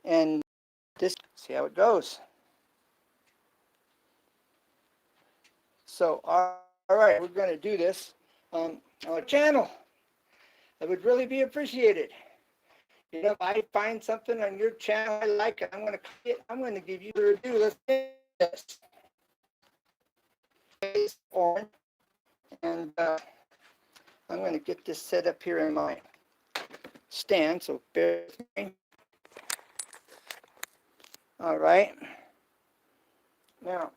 and this, see how it goes. So, all right, we're going to do this on our channel. It would really be appreciated. You know, if I find something on your channel I like, and I'm going to copy it, I'm going to give you the review. Let's do this. It's orange, and I'm going to get this set up here in my stand, so bear with me. All right. Now,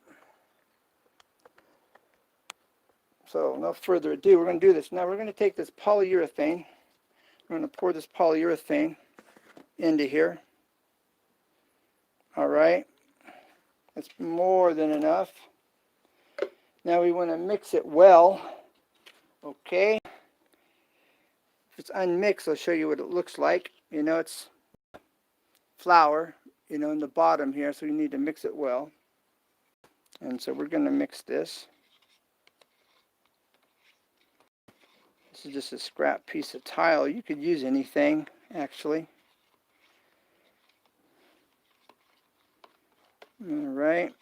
so no further ado, we're going to do this. Now we're going to take this polyurethane. We're going to pour this polyurethane into here. All right. That's more than enough. Now we want to mix it well. Okay. If it's unmixed, I'll show you what it looks like. You know, it's flour, you know, in the bottom here, so you need to mix it well. And so we're going to mix this. This is just a scrap piece of tile. You could use anything, actually. All right.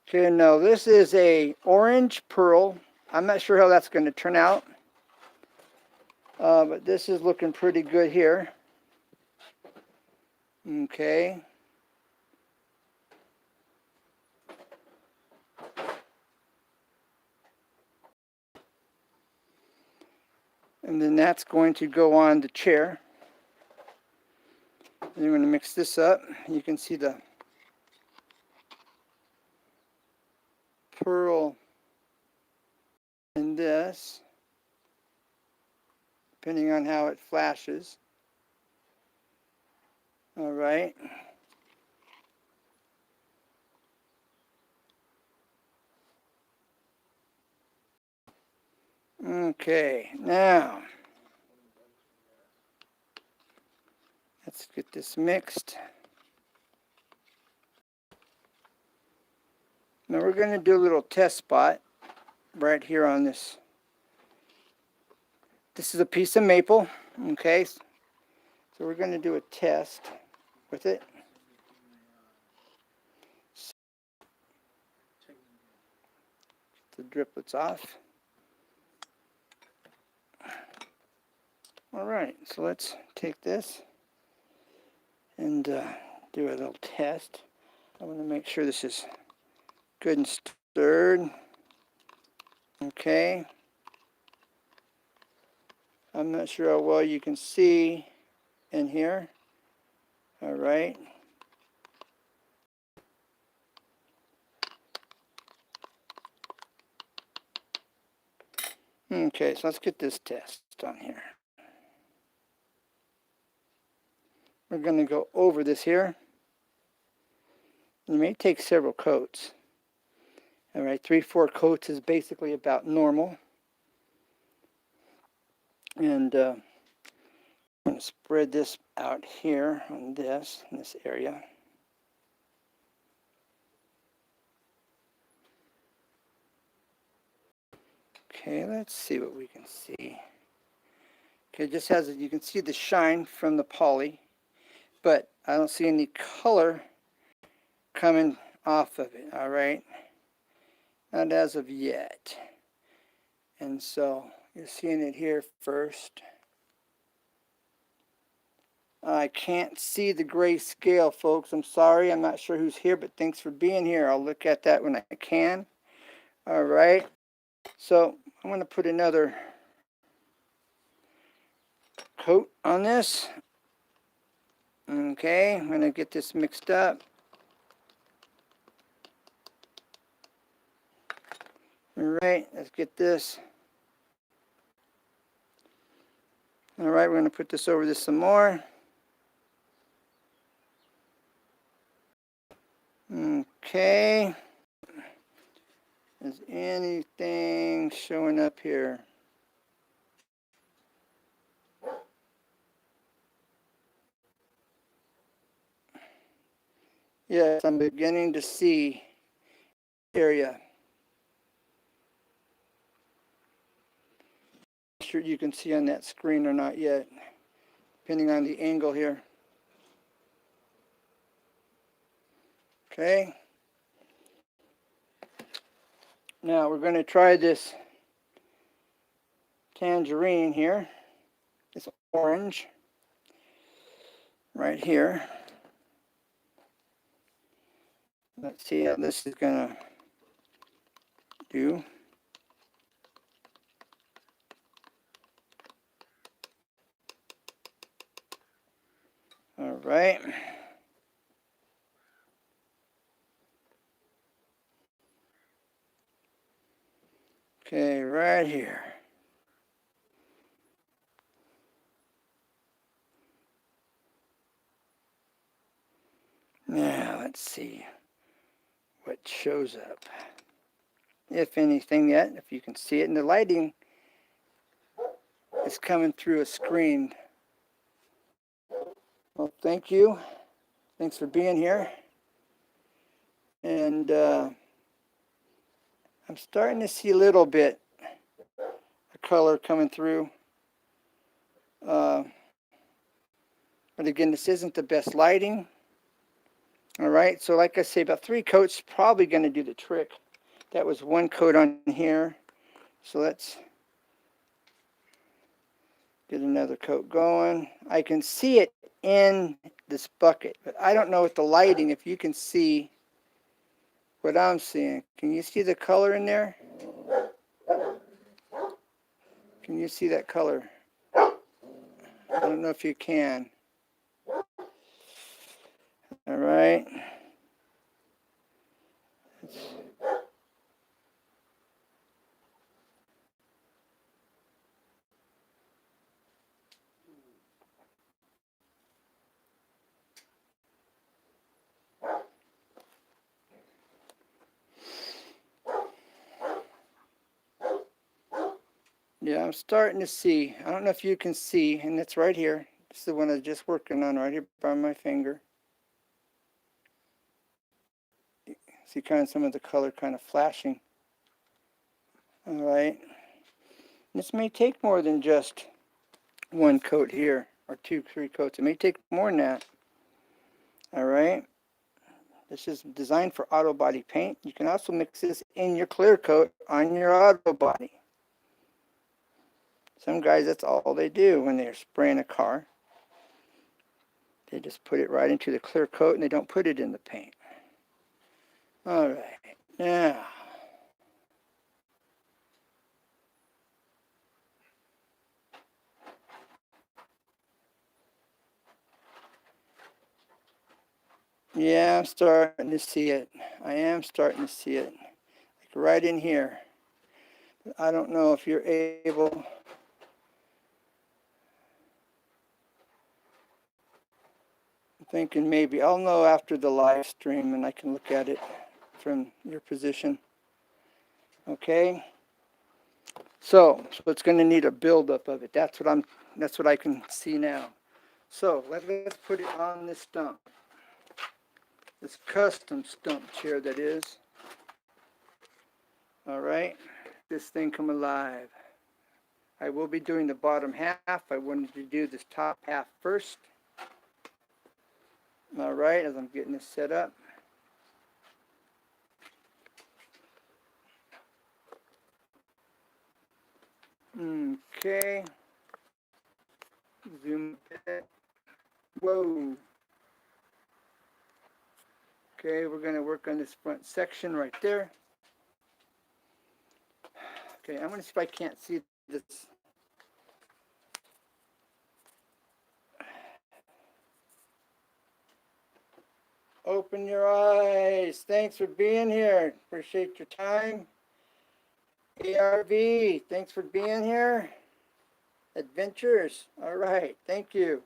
Okay, now this is a orange pearl. I'm not sure how that's going to turn out. But this is looking pretty good here. Okay. And then that's going to go on the chair. And you're going to mix this up. You can see the pearl in this, depending on how it flashes. All right. Okay, now let's get this mixed. Now we're going to do a little test spot right here on this. This is a piece of maple, okay? So we're going to do a test with it. The driplets off. All right, so let's take this and do a little test. I want to make sure this is good and stirred. Okay. I'm not sure how well you can see in here. All right. Okay, so let's get this test on here. We're going to go over this here. You may take several coats. All right, 3-4 coats is basically about normal. And I'm going to spread this out here on this, in this area. Okay, let's see what we can see. Okay, it just has, you can see the shine from the poly, but I don't see any color coming off of it, all right? Not as of yet. And so you're seeing it here first. I can't see the gray scale, folks. I'm sorry. I'm not sure who's here, but thanks for being here. I'll look at that when I can. All right. So I'm going to put another coat on this. Okay. I'm going to get this mixed up. All right. Let's get this. All right. We're going to put this over this some more. Okay. Is anything showing up here? Yes, I'm beginning to see area. Not sure you can see on that screen or not yet, depending on the angle here. Okay. Now we're going to try this tangerine here. It's orange right here. Let's see how this is going to do. All right. Okay, right here. Now, let's see what shows up. If anything yet, if you can see it. And the lighting is coming through a screen. Well, thank you. Thanks for being here. And I'm starting to see a little bit of color coming through. But again, this isn't the best lighting. All right, so like I say, about 3 coats probably going to do the trick. That was 1 coat on here. So let's get another coat going. I can see it in this bucket, but I don't know with the lighting if you can see what I'm seeing. Can you see the color in there? Can you see that color? I don't know if you can. All right. Yeah, I'm starting to see. I don't know if you can see, and it's right here. This is the one I'm just working on right here by my finger. See kind of some of the color kind of flashing. All right. This may take more than just 1 coat here, or 2, 3 coats. It may take more than that. All right. This is designed for auto body paint. You can also mix this in your clear coat on your auto body. Some guys, that's all they do when they're spraying a car. They just put it right into the clear coat and they don't put it in the paint. All right. Now, yeah, I'm starting to see it. I am starting to see it. Like right in here. I don't know if you're able. I'm thinking maybe I'll know after the live stream and I can look at it from your position. Okay. So it's going to need a buildup of it. That's what I can see now. So let's put it on this stump. This custom stump chair that is. All right. This thing come alive. I will be doing the bottom half. I wanted to do this top half first. All right, as I'm getting this set up. Okay. Zoom a bit. Whoa. Okay, we're going to work on this front section right there. Okay, I'm going to see if I can't see this. Open your eyes. Thanks for being here. Appreciate your time. ARV, thanks for being here. Adventures. All right, thank you.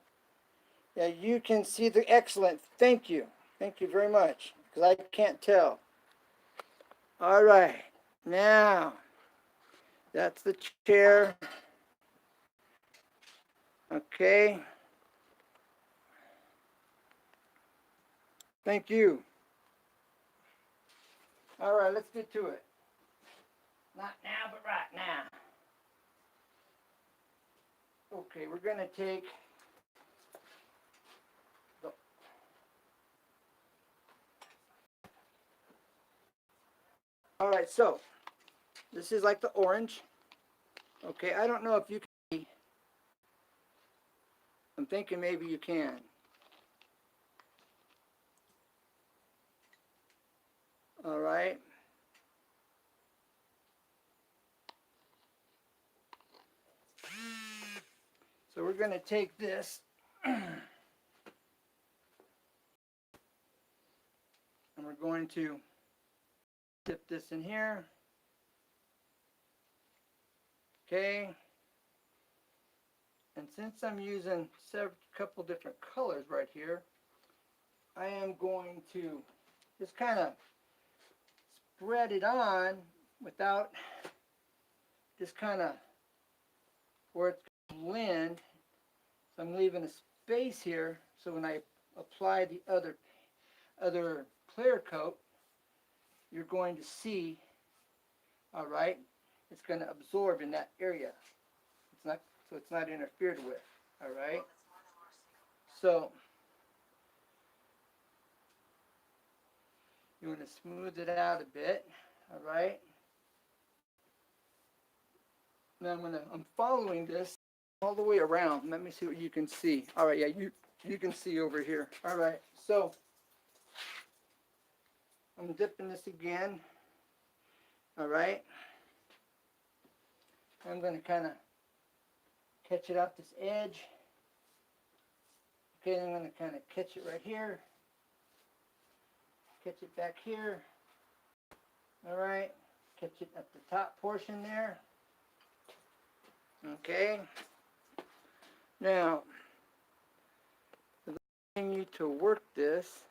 Yeah, you can see the excellent. Thank you. Thank you very much, because I can't tell. All right, now, that's the chair. Okay. Thank you. All right, let's get to it. Not now, but right now. Okay, we're going to take the all right, so this is like the orange. Okay, I don't know if you can see. I'm thinking maybe you can. All right. So we're going to take this and we're going to dip this in here. Okay. And since I'm using a couple different colors right here, I am going to just kind of spread it on without just kind of where it's going to blend. So I'm leaving a space here so when I apply the other clear coat, you're going to see, all right, it's going to absorb in that area. It's not interfered with, all right? So you want to smooth it out a bit, all right? Now I'm following this all the way around. Let me see what you can see. All right, yeah, you can see over here. All right, so I'm dipping this again. All right. I'm going to kind of catch it off this edge. Okay, I'm going to kind of catch it right here. Catch it back here. All right. Catch it at the top portion there. Okay. Now, I'm allowing you to work this.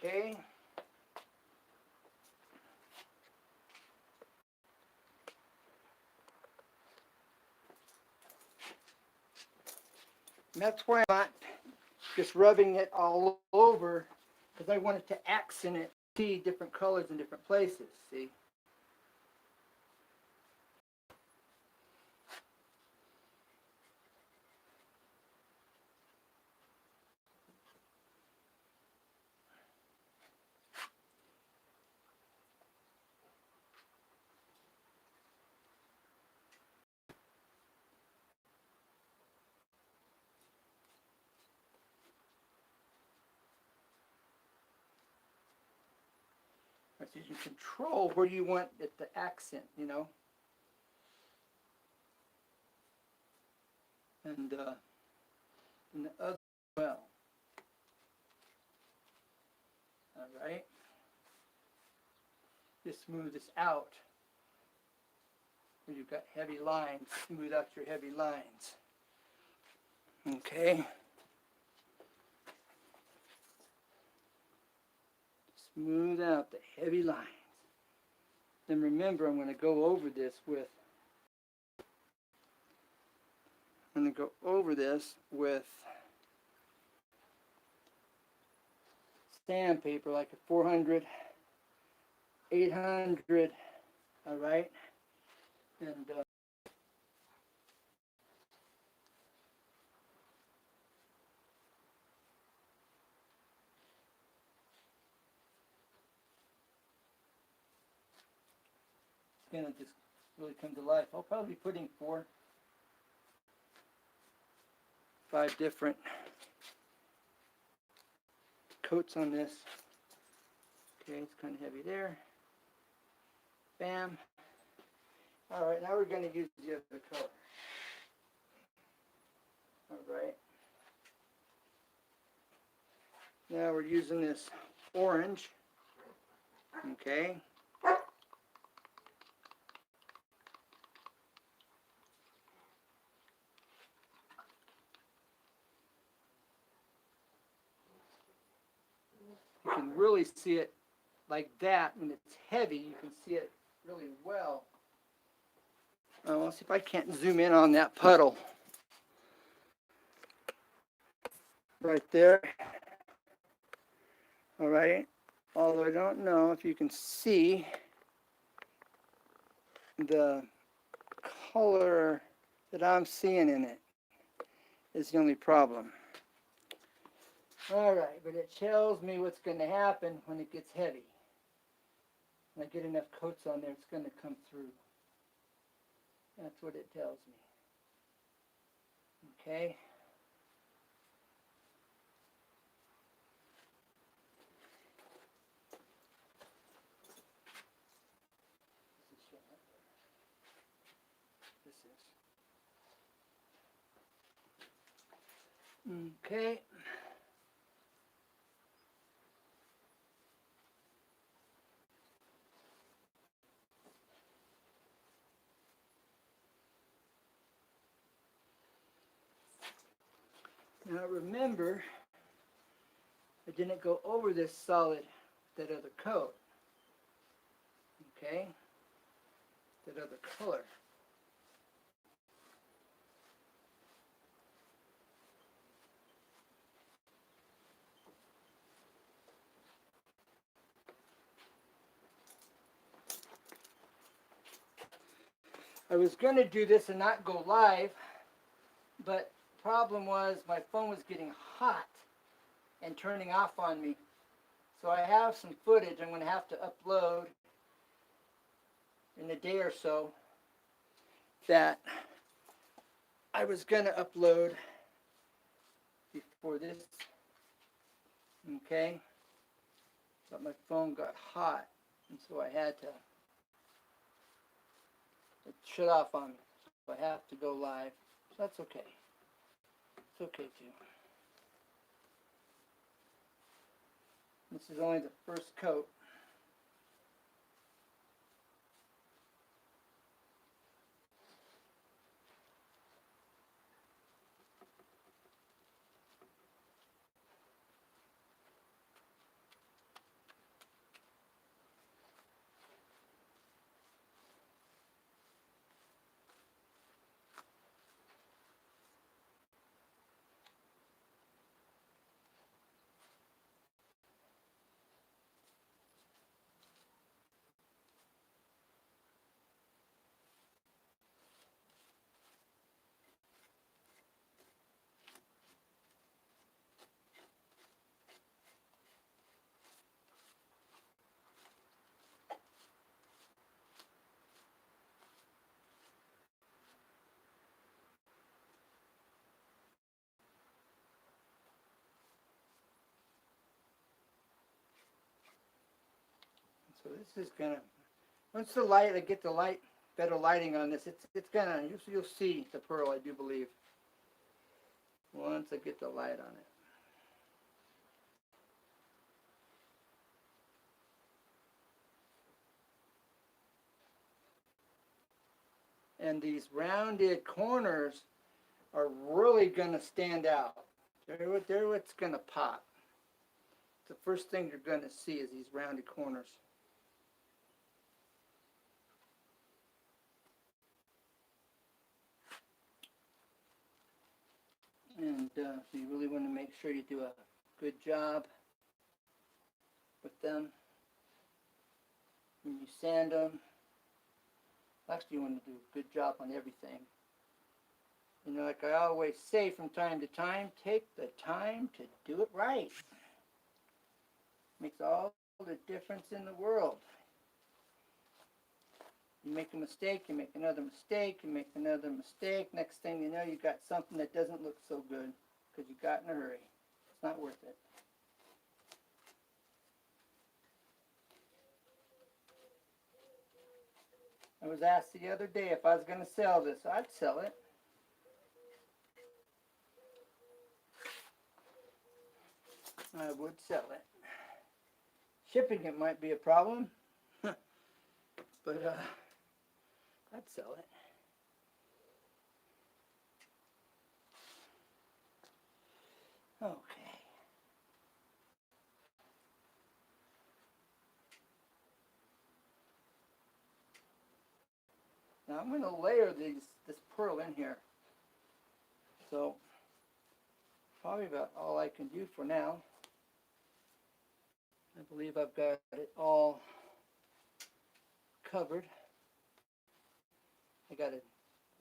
Okay. And that's why I'm not just rubbing it all over, because I want it to accent it, see different colors in different places, see? So you control where you want it to accent, you know? And the other well. All right. Just smooth this out. Where you've got heavy lines, smooth out your heavy lines. Okay. Smooth out the heavy lines. Then remember, I'm going to go over this with sandpaper, like a 400, 800. All right. And it's going to just really come to life. I'll probably be putting 4, 5 different coats on this. Okay, it's kind of heavy there. Bam. All right, now we're going to use the other color. All right. Now we're using this orange. Okay. You can really see it like that when it's heavy. You can see it really well. Let's see if I can't zoom in on that puddle. Right there. All right. Although I don't know if you can see the color that I'm seeing in it is the only problem. Alright, but it tells me what's going to happen when it gets heavy. When I get enough coats on there, it's going to come through. That's what it tells me. Okay. This is. Okay. Now remember, I didn't go over this solid, that other coat. Okay? That other color. I was going to do this and not go live, but problem was my phone was getting hot and turning off on me. So I have some footage I'm going to have to upload in a day or so that I was going to upload before this. Okay? But my phone got hot, and so I had to shut off on me. So I have to go live. So that's okay. It's okay too. This is only the first coat. So this is gonna, once the light, I get the light, better lighting on this, it's gonna, you'll see the pearl, I do believe, once I get the light on it. And these rounded corners are really gonna stand out. They're what's gonna pop. The first thing you're gonna see is these rounded corners. And so you really want to make sure you do a good job with them when you sand them. Actually, you want to do a good job on everything. You know, like I always say from time to time, take the time to do it right. Makes all the difference in the world. You make a mistake, you make another mistake, you make another mistake. Next thing you know, you got something that doesn't look so good because you got in a hurry. It's not worth it. I was asked the other day if I was going to sell this. I'd sell it. I would sell it. Shipping it might be a problem, but I'd sell it. Okay. Now I'm going to layer this pearl in here. So probably about all I can do for now. I believe I've got it all covered. I got to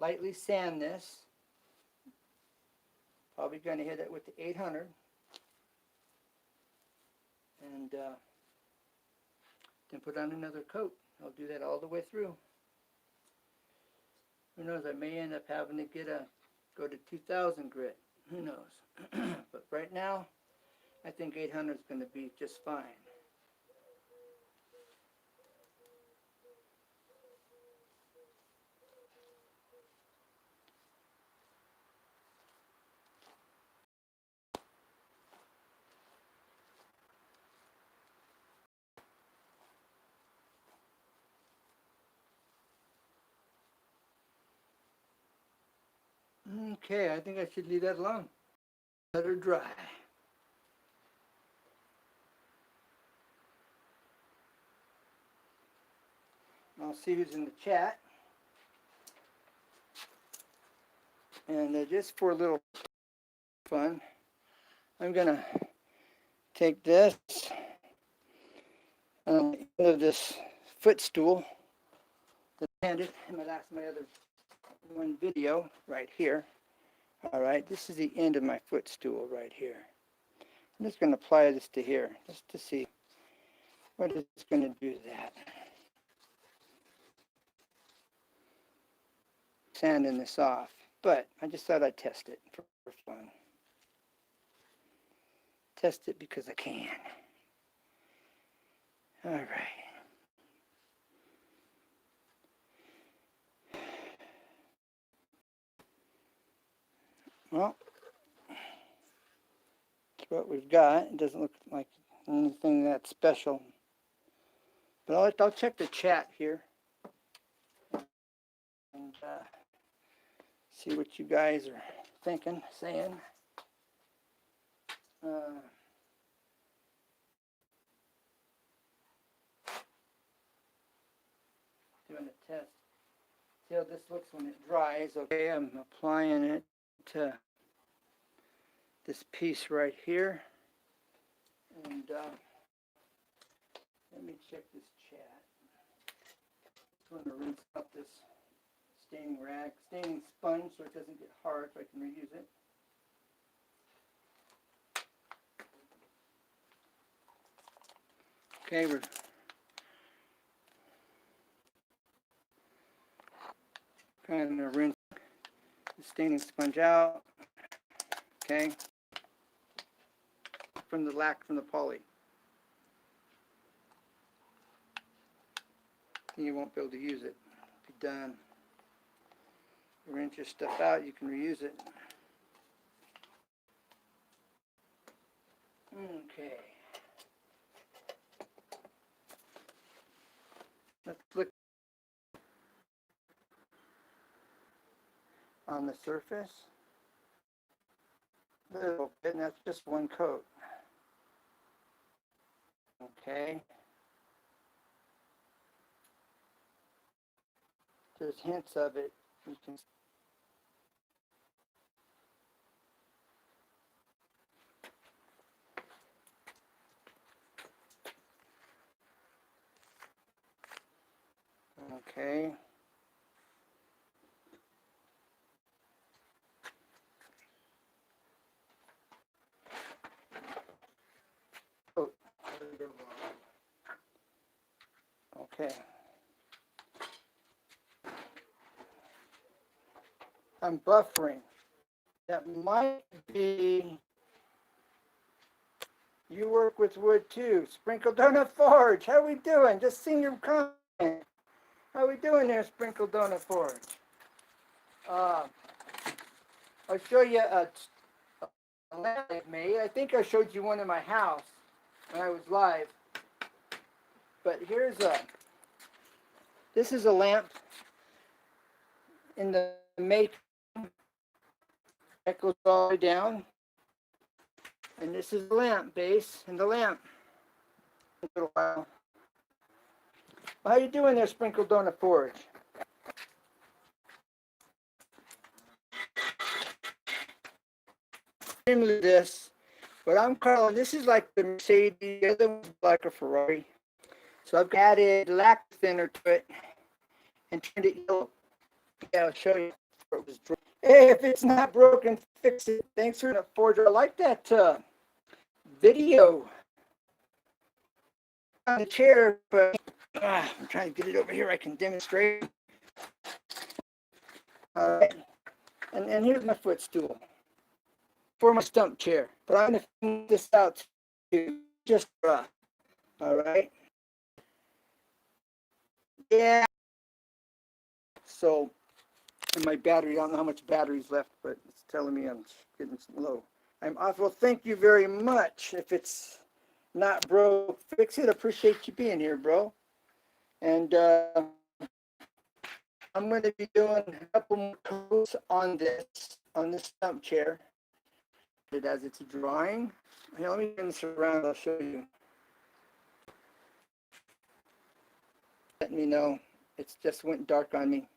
lightly sand this. Probably going to hit it with the 800. And then put on another coat. I'll do that all the way through. Who knows, I may end up having to go to 2000 grit. Who knows? But right now, I think 800 is going to be just fine. Okay, I think I should leave that alone. Let her dry. I'll see who's in the chat. And just for a little fun, I'm going to take this end of this footstool that I handed in my other one video right here. All right, this is the end of my footstool right here. I'm just going to apply this to here just to see what it's going to do to that. Sanding this off, but I just thought I'd test it for fun. Test it because I can. All right. Well, that's what we've got. It doesn't look like anything that special. But I'll check the chat here and see what you guys are thinking, saying. Doing a test. See how this looks when it dries. Okay, I'm applying it to this piece right here. And let me check this chat. Just want to rinse out this staining sponge so it doesn't get hard so I can reuse it. Okay, we're kind of rinse the staining sponge out. Okay, from the poly. Then you won't be able to use it. Be done. You rinse your stuff out, you can reuse it. Okay. Let's look on the surface. A little bit, and that's just one coat. Okay. There's hints of it. You can okay. Oh. Okay. I'm buffering. That might be, you work with wood too. Sprinkle Donut Forge. How we doing? Just sing your comment. How we doing there, Sprinkle Donut Forge? I'll show you a lamp I made. I think I showed you one in my house when I was live. But this is a lamp in the make that goes all the way down. And this is the lamp base and the lamp. A little while. How you doing there, Sprinkle Donut Forge? This But I'm calling, this is like the Mercedes, the other one's like a Ferrari. So I've added lac thinner to it and turned it yellow. Yeah, I'll show you. Hey, if it's not broken, fix it. Thanks for the forger. I like that video on the chair, but I'm trying to get it over here. I can demonstrate. All right. And here's my footstool for my stump chair. But I'm going to finish this out too. Just rough. All right. Yeah. So, and my battery, I don't know how much battery's left, but it's telling me I'm getting low. I'm off. Well, thank you very much. If it's not broke, fix it. Appreciate you being here, bro. And I'm going to be doing a couple more coats on this stump chair. It as it's drying. Here, let me turn this around. I'll show you. Let me know. It's just went dark on me.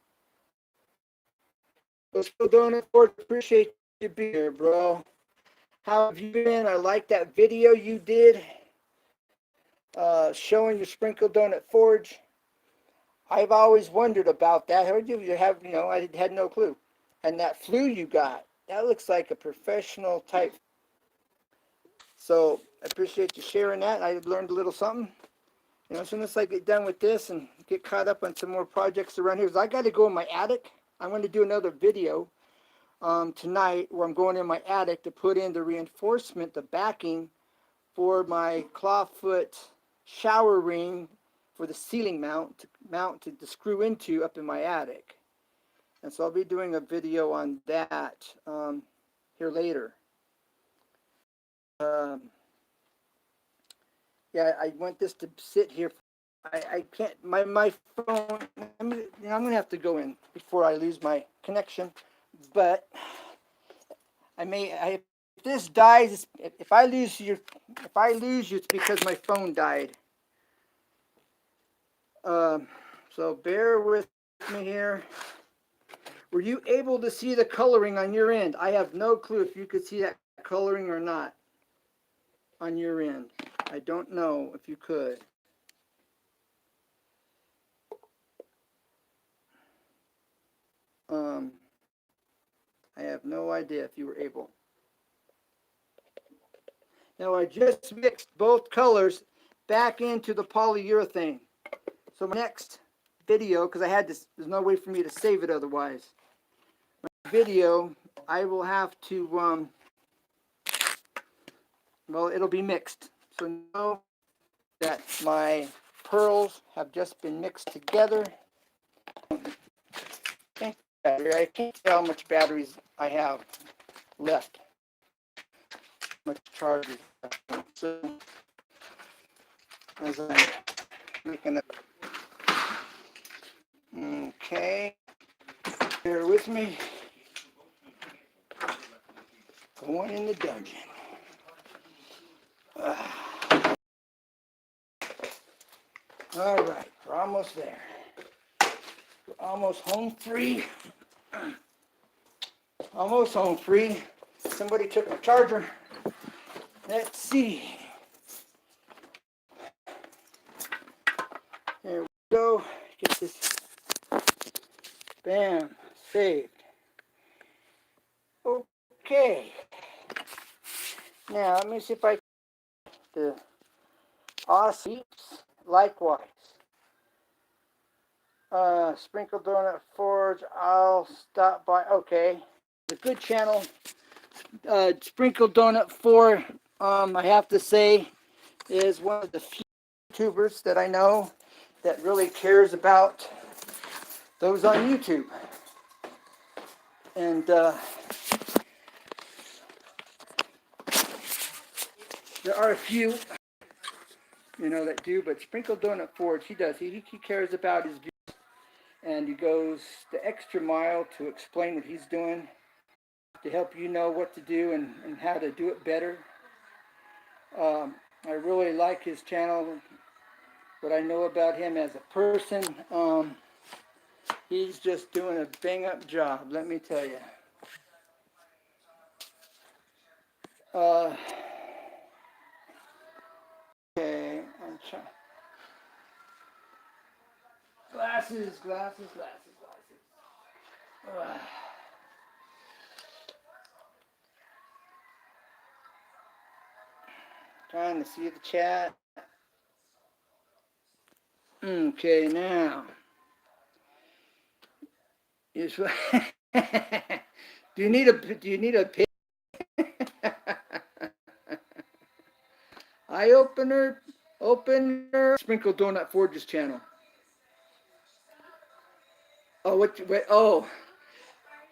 Still Donut Board, appreciate you being here, bro. How have you been? I like that video you did showing your Sprinkle Donut Forge. I've always wondered about that. How did you have, I had no clue. And that flue you got, that looks like a professional type. So I appreciate you sharing that. I learned a little something. As soon as I get done with this and get caught up on some more projects around here, because I got to go in my attic. I'm going to do another video tonight where I'm going in my attic to put in the reinforcement, the backing for my clawfoot shower ring for the ceiling mount to screw into up in my attic. And so I'll be doing a video on that here later. Yeah, I want this to sit here. I can't, my phone, I'm going to have to go in before I lose my connection. But if this dies, if I lose you, it's because my phone died. So bear with me here. Were you able to see the coloring on your end? I have no clue if you could see that coloring or not on your end. I don't know if you could. I have no idea if you were able. Now I just mixed both colors back into the polyurethane. So my next video, because I had this, there's no way for me to save it otherwise. My video, I will have to, well, it'll be mixed. So know that my pearls have just been mixed together. I can't tell how much batteries I have left. Much charges. So as I'm making it. Okay. Bear with me. Going in the dungeon. All right, we're almost there. We're almost home free. Almost home free. Somebody took my charger. Let's see. There we go. Get this. Bam. Saved. Okay. Now let me see if I the Aussies likewise. Sprinkle Donut Forge. I'll stop by. Okay. The good channel. Sprinkle Donut 4. I have to say, is one of the few YouTubers that I know that really cares about those on YouTube. And there are a few, that do, but Sprinkle Donut Forge, he does. He cares about his views, and he goes the extra mile to explain what he's doing, to help you know what to do and how to do it better. I really like his channel, what I know about him as a person. He's just doing a bang-up job, let me tell you. Glasses. Ugh. Trying to see the chat. Okay, now. Do you need a pin? Eye opener, Sprinkle Donut Forge's channel. Oh, oh,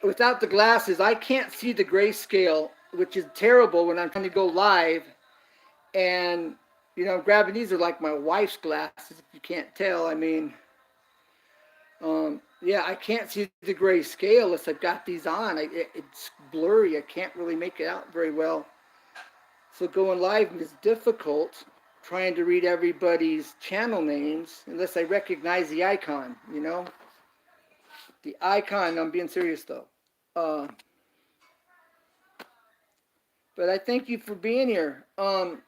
without the glasses, I can't see the grayscale, which is terrible when I'm trying to go live. And, you know, I'm grabbing these are like my wife's glasses, if you can't tell. I mean, yeah, I can't see the grayscale unless I've got these on. It's blurry. I can't really make it out very well. So going live is difficult, trying to read everybody's channel names, unless I recognize the icon, you know? The icon, I'm being serious though. But I thank you for being here. I'm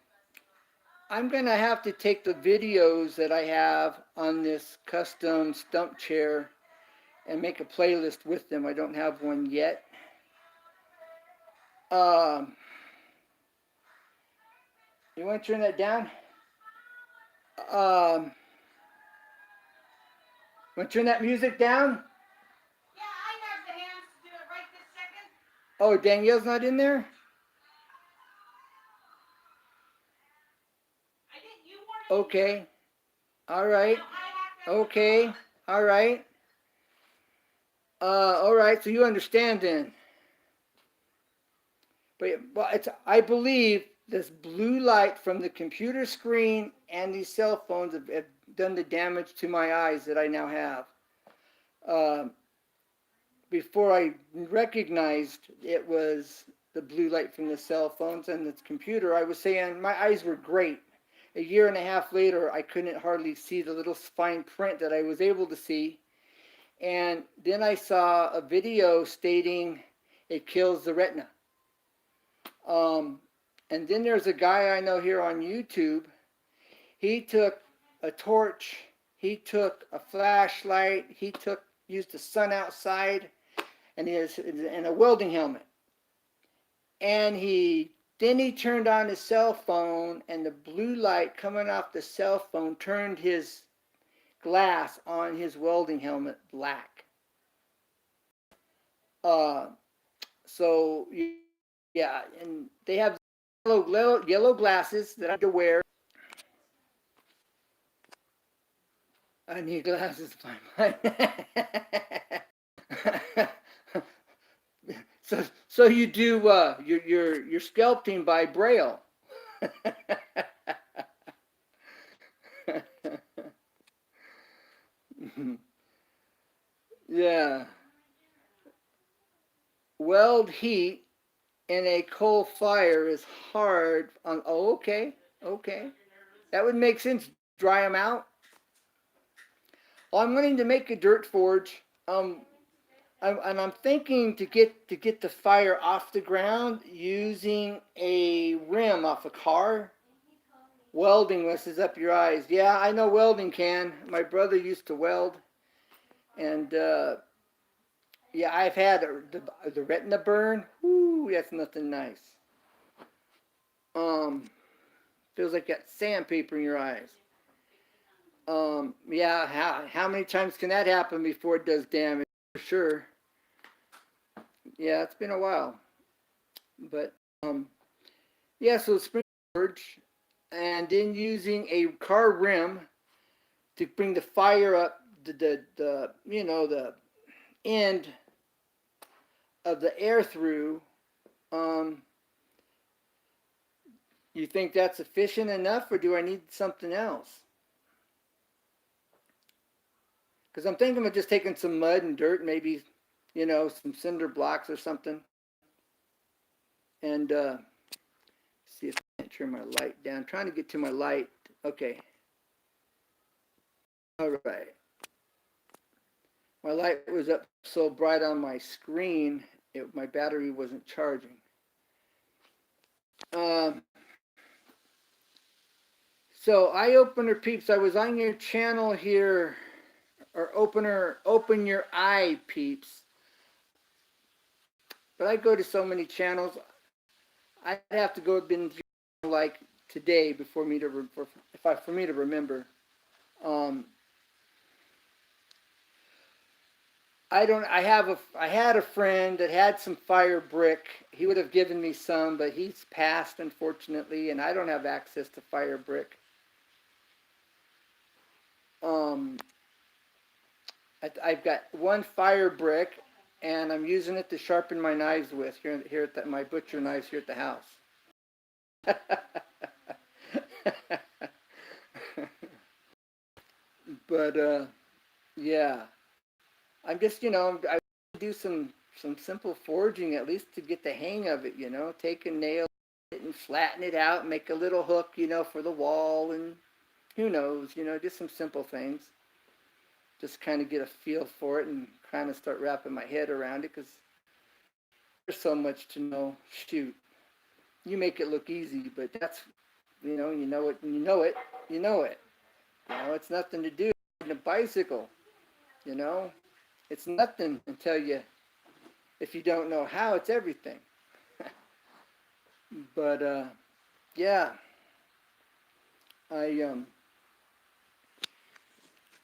going to have to take the videos that I have on this custom stump chair and make a playlist with them. I don't have one yet. You want to turn that down? Want to turn that music down? Yeah, I have the hands to do it right this second. Oh, Danielle's not in there? I think you wanted Okay. All right. to. Okay. All right. All right. So you understand then. But well, I believe this blue light from the computer screen and these cell phones have done the damage to my eyes that I now have. Before I recognized it was the blue light from the cell phones and the computer, I was saying my eyes were great. A year and a half later, I couldn't hardly see the little fine print that I was able to see. And then I saw a video stating it kills the retina. And then there's a guy I know here on YouTube. He took a torch, he took a flashlight, used the sun outside, and a welding helmet. And then he turned on his cell phone, and the blue light coming off the cell phone turned his glass on his welding helmet black. So yeah, and they have yellow glasses that I have to wear. I need glasses, So you do your sculpting by Braille. Yeah. Weld heat in a coal fire is hard on. Oh, okay. That would make sense. Dry them out. Well, I'm wanting to make a dirt forge. I'm thinking to get the fire off the ground using a rim off a car. Welding messes up your eyes. Yeah, I know welding can. My brother used to weld, and yeah, I've had the retina burn. Whoo, that's nothing nice. Feels like got sandpaper in your eyes. Yeah, how many times can that happen before it does damage? For sure. Yeah, it's been a while. But yeah, so spring forge, and then using a car rim to bring the fire up the you know the end of the air through. You think that's efficient enough, or do I need something else? Because I'm thinking of just taking some mud and dirt, maybe, you know, some cinder blocks or something. And see if I can turn my light down. I'm trying to get to my light. Okay. All right. My light was up so bright on my screen, my battery wasn't charging. So eye opener peeps, I was on your channel here, or open your eye peeps. But I go to so many channels, I'd have to go been like today before me to for me to remember. Um, I had a friend that had some fire brick. He would have given me some, but he's passed unfortunately, and I don't have access to fire brick. Um, I've got one fire brick, and I'm using it to sharpen my knives with here at my butcher knives here at the house. But yeah, I'm just I do some simple forging at least to get the hang of it. Take a nail and flatten it out, make a little hook, for the wall, and who knows, just some simple things. Just kind of get a feel for it and kind of start wrapping my head around it because there's so much to know. Shoot, you make it look easy, but that's you know it, and you know it, you know it. It's nothing to do with a bicycle. You know, it's nothing until if you don't know how, it's everything. But yeah, I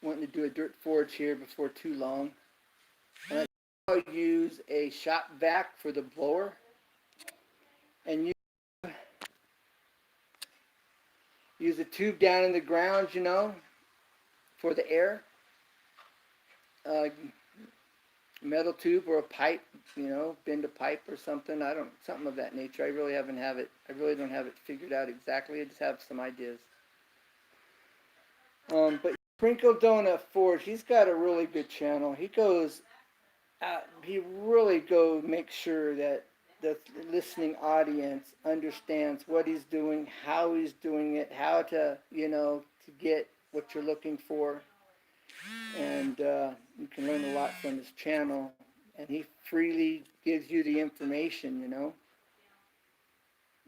wanting to do a dirt forge here before too long. And I'll use a shop vac for the blower, and use a tube down in the ground, for the air. Metal tube or a pipe, bend a pipe or something. Something of that nature. I really don't have it figured out exactly. I just have some ideas. But Sprinkle Donut Forge, he's got a really good channel. He really makes sure that the listening audience understands what he's doing, how he's doing it, how to get what you're looking for. And you can learn a lot from his channel. And he freely gives you the information,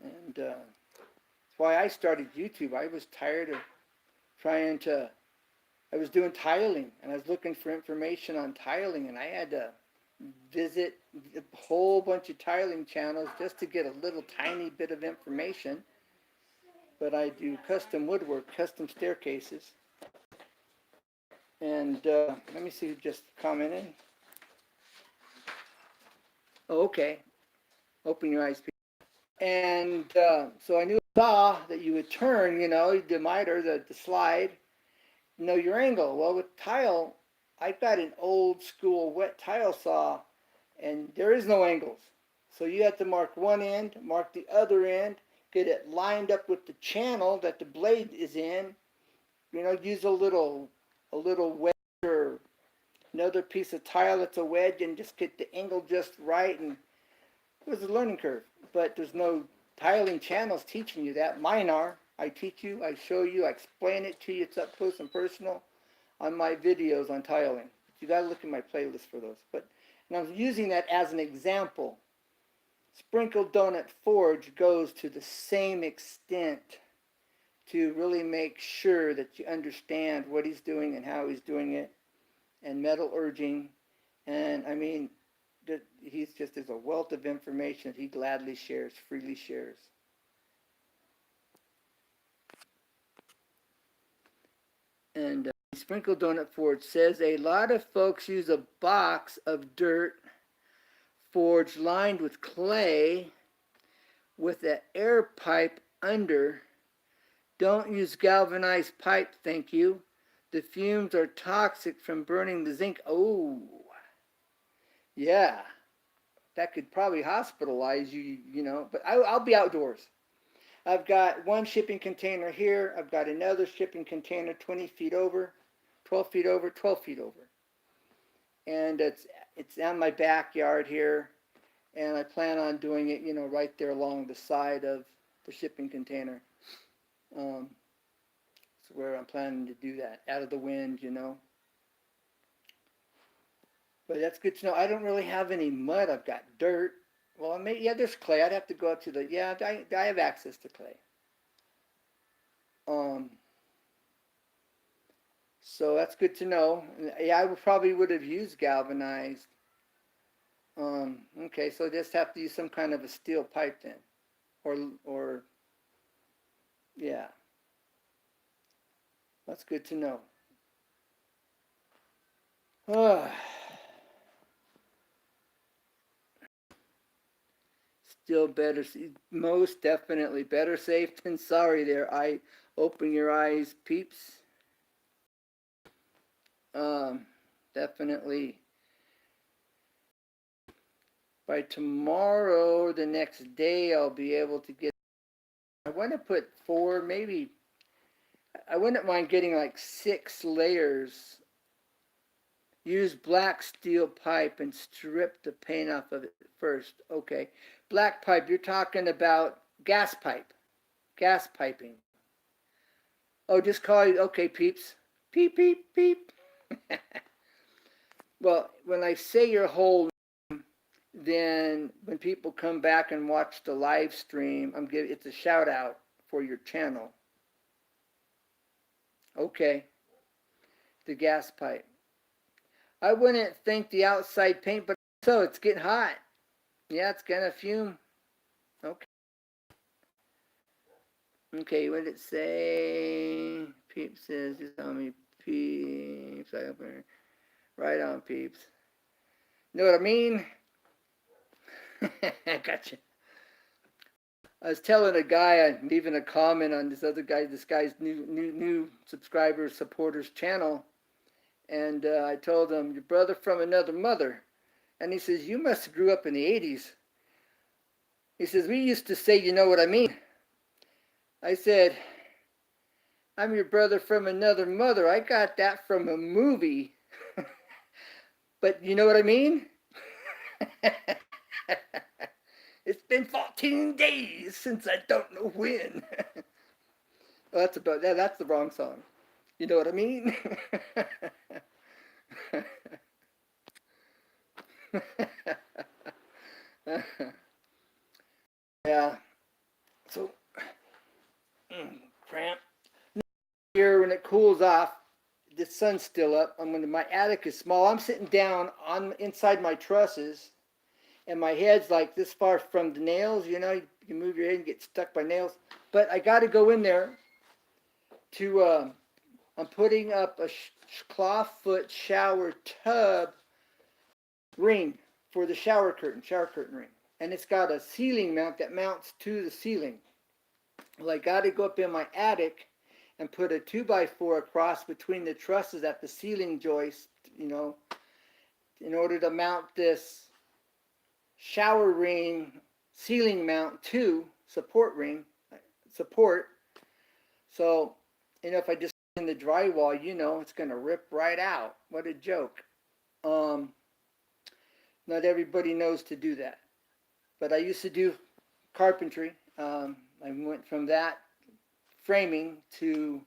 And that's why I started YouTube. I was tired of I was doing tiling, and I was looking for information on tiling, and I had to visit a whole bunch of tiling channels just to get a little tiny bit of information. But I do custom woodwork, custom staircases. And let me see who just commented. Oh, okay. Open your eyes. And so I saw that you would turn, the miter, the slide, know your angle. Well, with tile, I've got an old school wet tile saw, and there is no angles. So you have to mark one end, mark the other end, get it lined up with the channel that the blade is in. Use a little wedge or another piece of tile that's a wedge, and just get the angle just right. And it was a learning curve, but there's no tiling channels teaching you that. Mine are. I teach you, I show you, I explain it to you. It's up close and personal on my videos on tiling. You got to look at my playlist for those. And I'm using that as an example. Sprinkle Donut Forge goes to the same extent to really make sure that you understand what he's doing and how he's doing it, and metallurging. And I mean, he's just is a wealth of information that he gladly shares, freely shares. And Sprinkle Donut Forge says a lot of folks use a box of dirt forge lined with clay with an air pipe under. Don't use galvanized pipe, thank you. The fumes are toxic from burning the zinc. Oh, yeah. That could probably hospitalize you, but I'll be outdoors. I've got one shipping container here. I've got another shipping container 20 feet over, 12 feet over, 12 feet over. And it's on my backyard here. And I plan on doing it, right there along the side of the shipping container. That's where I'm planning to do that, out of the wind, But that's good to know. I don't really have any mud. I've got dirt. Well, there's clay. I'd have to go up to I have access to clay. So that's good to know. Yeah, I probably would have used galvanized. Okay, so just have to use some kind of a steel pipe then, or yeah, that's good to know. Still better, most definitely better safe than sorry. There, I open your eyes, peeps. Um, Definitely. By tomorrow or the next day, I'll be able to get. I want to put four, maybe. I wouldn't mind getting like 6 layers. Use black steel pipe and strip the paint off of it first. Okay. Black pipe, you're talking about gas pipe. Gas piping. Oh, just call it, okay, peeps. Peep, peep, peep. Well, when I say your whole name, then when people come back and watch the live stream, it's a shout out for your channel. Okay, the gas pipe. I wouldn't think the outside paint, but so it's getting hot. Yeah, it's gonna fume. Okay. Okay, what did it say? Peeps says, just tell me, peeps. Right on, peeps. Know what I mean? Gotcha. I was telling a guy, leaving a comment on this guy's new subscriber supporters channel, and I told him, your brother from another mother, and he says, you must have grew up in the 80s. He says, we used to say, you know what I mean? I said, I'm your brother from another mother. I got that from a movie. But you know what I mean? It's been 14 days since I don't know when. Well, that's about that. That's the wrong song. You know what I mean? Yeah. So, cramp. Here, when it cools off, the sun's still up. My attic is small. I'm sitting down on inside my trusses, and my head's like this far from the nails. You know, you move your head and get stuck by nails. But I got to go in there to. I'm putting up a clawfoot shower tub ring for the shower curtain ring, and it's got a ceiling mount that mounts to the ceiling. Well, I got to go up in my attic and put a 2x4 across between the trusses at the ceiling joist, you know, in order to mount this shower ring ceiling mount to support. So, you know, if I just in the drywall, you know, it's going to rip right out. What a joke. Not everybody knows to do that. But I used to do carpentry. I went from that framing to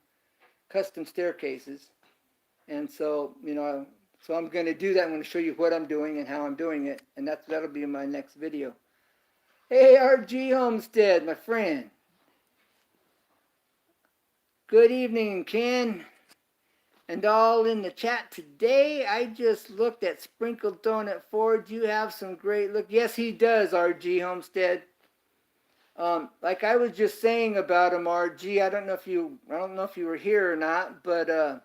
custom staircases. And so, you know, so I'm going to do that. I'm going to show you what I'm doing and how I'm doing it. And that'll be in my next video. Hey, RG Homestead, my friend. Good evening, Ken. And all in the chat today. I just looked at Sprinkled Donut Ford. You have some great look. Yes, he does, RG Homestead. Like I was just saying about him, RG. I don't know if you were here or not, but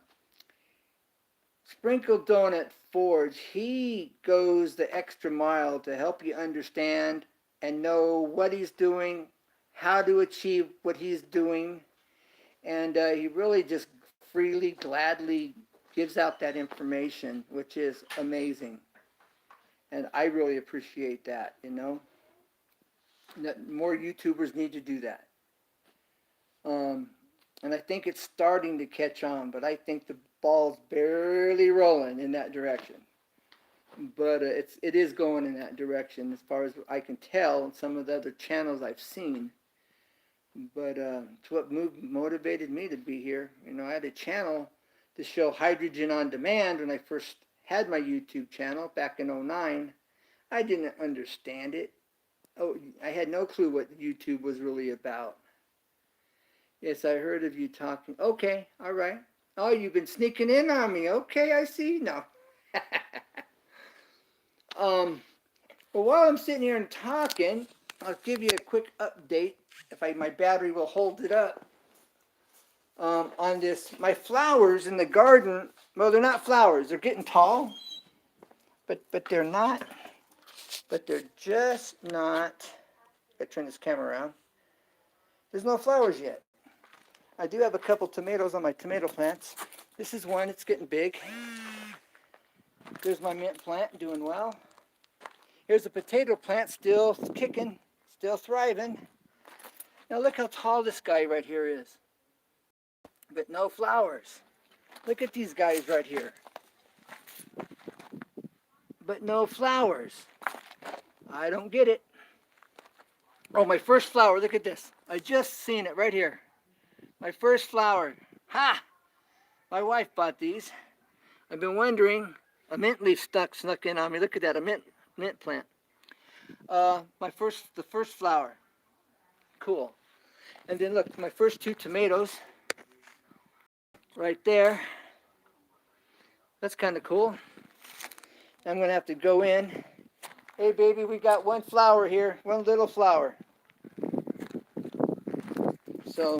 Sprinkled Donut Forge, he goes the extra mile to help you understand and know what he's doing, how to achieve what he's doing, and he really just freely, gladly gives out that information, which is amazing. And I really appreciate that, you know. More YouTubers need to do that. And I think it's starting to catch on, but I think the ball's barely rolling in that direction. But it is going in that direction as far as I can tell in some of the other channels I've seen. But it's what motivated me to be here. You know, I had a channel to show hydrogen on demand when I first had my YouTube channel back in '09. I didn't understand it. Oh, I had no clue what YouTube was really about. Yes, I heard of you talking. Okay, all right. Oh, you've been sneaking in on me. Okay, I see. No. Well, while I'm sitting here and talking, I'll give you a quick update, if my battery will hold it up, on this. My flowers in the garden, well, they're not flowers. They're getting tall, but they're just not. Gotta turn this camera around. There's no flowers yet. I do have a couple tomatoes on my tomato plants. This is one, it's getting big. There's my mint plant, doing well. Here's a potato plant, still kicking, still thriving. Now look how tall this guy right here is. But no flowers. Look at these guys right here. But no flowers. I don't get it. Oh, my first flower, look at this. I just seen it right here. My first flower. Ha! My wife bought these. I've been wondering, a mint leaf snuck in on me. Look at that, a mint plant. The first flower. Cool. And then look, my first two tomatoes right there. That's kind of cool. I'm going to have to go in. Hey, baby, we got one flower here, one little flower.